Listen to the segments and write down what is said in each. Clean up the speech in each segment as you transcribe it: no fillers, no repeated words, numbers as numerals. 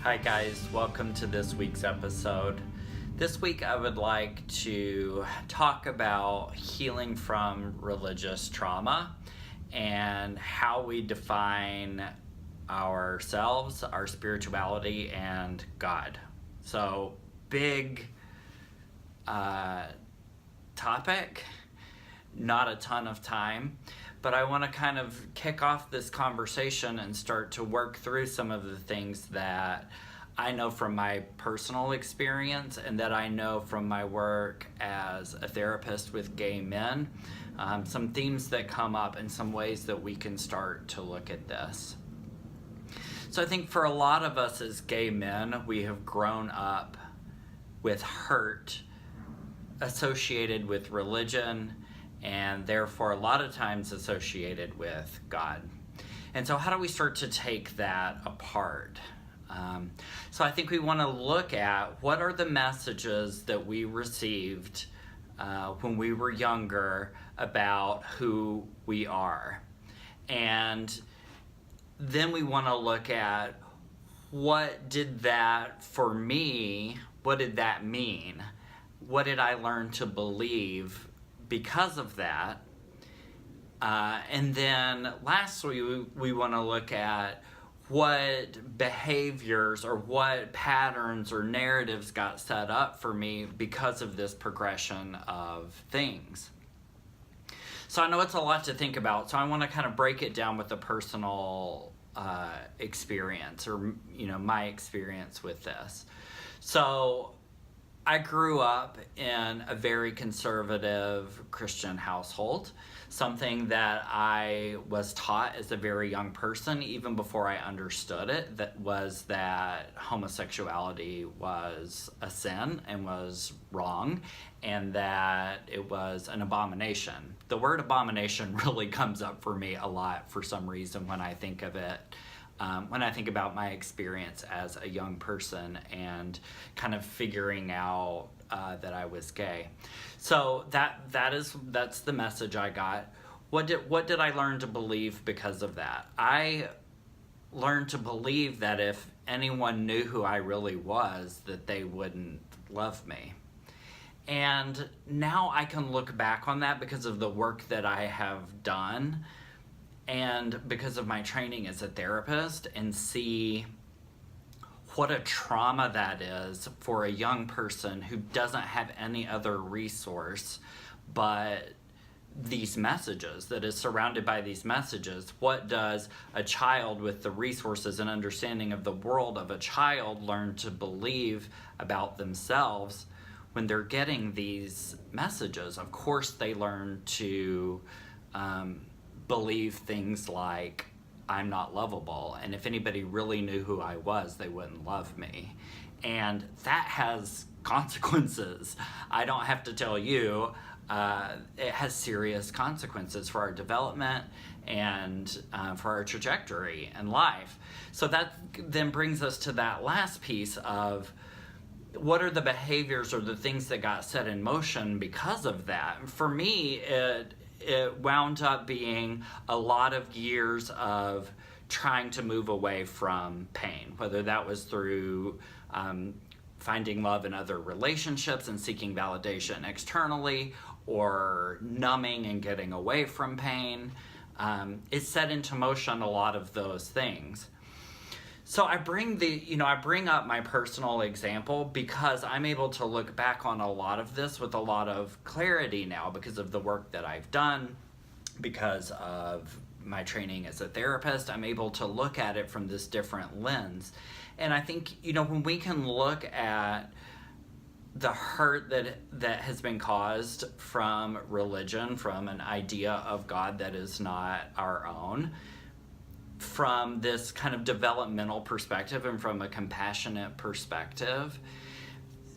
Hi guys, welcome to this week's episode. This week I would like to talk about healing from religious trauma and how we define ourselves, our spirituality, and God. So, big topic, not a ton of time, but I want to kind of kick off this conversation and start to work through some of the things that I know from my personal experience and that I know from my work as a therapist with gay men. Some themes that come up and some ways that we can start to look at this. So I think for a lot of us as gay men, we have grown up with hurt associated with religion and therefore a lot of times associated with God. And so how do we start to take that apart? So I think we want to look at what are the messages that we received when we were younger about who we are. And then we want to look at what did that, for me, what did that mean? What did I learn to believe because of that? And then lastly, we want to look at what behaviors or what patterns or narratives got set up for me because of this progression of things. So I know it's a lot to think about, so I want to kind of break it down with a personal experience or, my experience with this. So I grew up in a very conservative Christian household, something that I was taught as a very young person, even before I understood it, that homosexuality was a sin and was wrong, and that it was an abomination. The word abomination really comes up for me a lot for some reason when I think of it. When I think about my experience as a young person and kind of figuring out that I was gay. So that's the message I got. What did I learn to believe because of that? I learned to believe that if anyone knew who I really was, that they wouldn't love me. And now I can look back on that because of the work that I have done and because of my training as a therapist, and see what a trauma that is for a young person who doesn't have any other resource but these messages, that is surrounded by these messages. What does a child with the resources and understanding of the world of a child learn to believe about themselves when they're getting these messages? Of course they learn to believe things like, I'm not lovable, and if anybody really knew who I was, they wouldn't love me. And that has consequences. I don't have to tell you, it has serious consequences for our development and for our trajectory in life. So that then brings us to that last piece of what are the behaviors or the things that got set in motion because of that. For me, it wound up being a lot of years of trying to move away from pain, whether that was through finding love in other relationships and seeking validation externally, or numbing and getting away from pain. It set into motion a lot of those things. So I bring up my personal example because I'm able to look back on a lot of this with a lot of clarity now because of the work that I've done, because of my training as a therapist. I'm able to look at it from this different lens. And I think, when we can look at the hurt that has been caused from religion, from an idea of God that is not our own, from this kind of developmental perspective and from a compassionate perspective,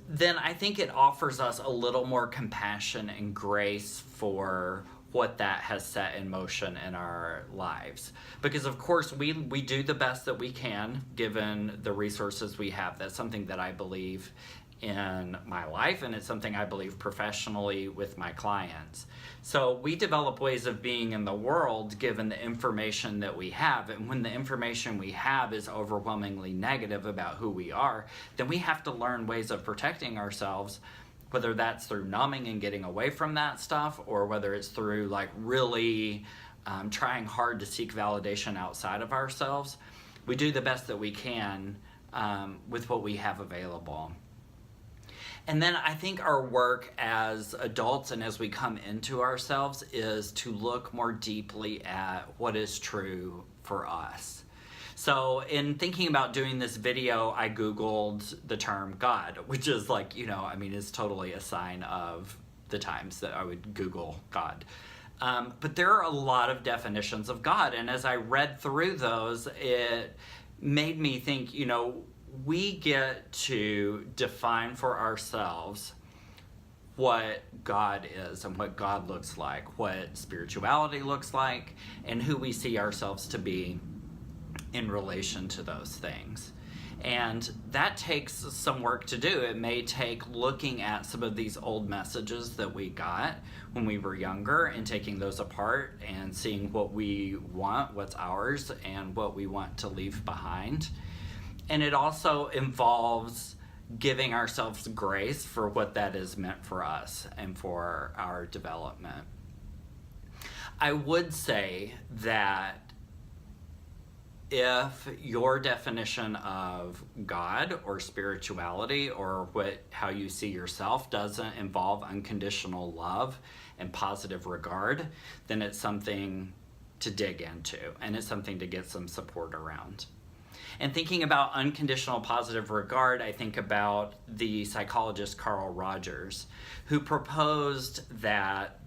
then I think it offers us a little more compassion and grace for what that has set in motion in our lives. Because of course we do the best that we can given the resources we have. That's something that I believe in my life, and it's something I believe professionally with my clients. So we develop ways of being in the world given the information that we have, and when the information we have is overwhelmingly negative about who we are, then we have to learn ways of protecting ourselves, whether that's through numbing and getting away from that stuff, or whether it's through like really trying hard to seek validation outside of ourselves. We do the best that we can with what we have available. And then I think our work as adults and as we come into ourselves is to look more deeply at what is true for us. So in thinking about doing this video, I Googled the term God, which is like, is totally a sign of the times that I would Google God. But there are a lot of definitions of God, and as I read through those, it made me think, we get to define for ourselves what God is and what God looks like, what spirituality looks like, and who we see ourselves to be in relation to those things. And that takes some work to do. It may take looking at some of these old messages that we got when we were younger and taking those apart and seeing what we want, what's ours, and what we want to leave behind. And it also involves giving ourselves grace for what that is meant for us and for our development. I would say that if your definition of God or spirituality or how you see yourself doesn't involve unconditional love and positive regard, then it's something to dig into, and it's something to get some support around. And thinking about unconditional positive regard, I think about the psychologist Carl Rogers, who proposed that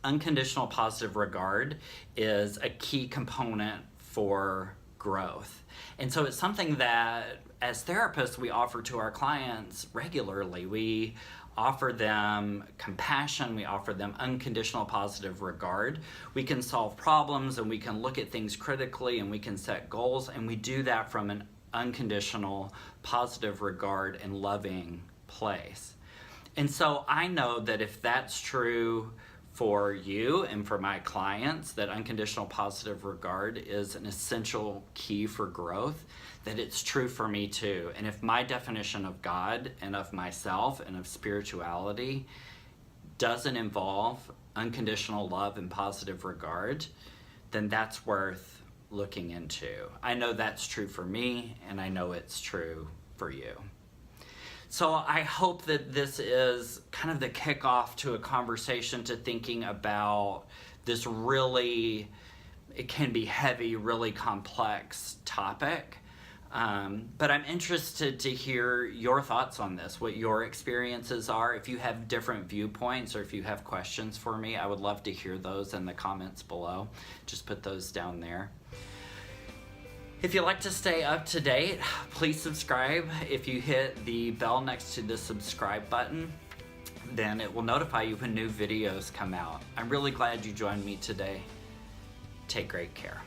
unconditional positive regard is a key component for growth. And so it's something that as therapists we offer to our clients regularly. We offer them compassion, we offer them unconditional positive regard. We can solve problems and we can look at things critically and we can set goals, and we do that from an unconditional positive regard and loving place. And so I know that if that's true for you and for my clients, that unconditional positive regard is an essential key for growth, that it's true for me too. And if my definition of God and of myself and of spirituality doesn't involve unconditional love and positive regard, then that's worth looking into. I know that's true for me, and I know it's true for you. So I hope that this is kind of the kickoff to a conversation to thinking about this really, it can be heavy, really complex topic. But I'm interested to hear your thoughts on this, what your experiences are. If you have different viewpoints or if you have questions for me, I would love to hear those in the comments below. Just put those down there. If you'd like to stay up to date, please subscribe. If you hit the bell next to the subscribe button, then it will notify you when new videos come out. I'm really glad you joined me today. Take great care.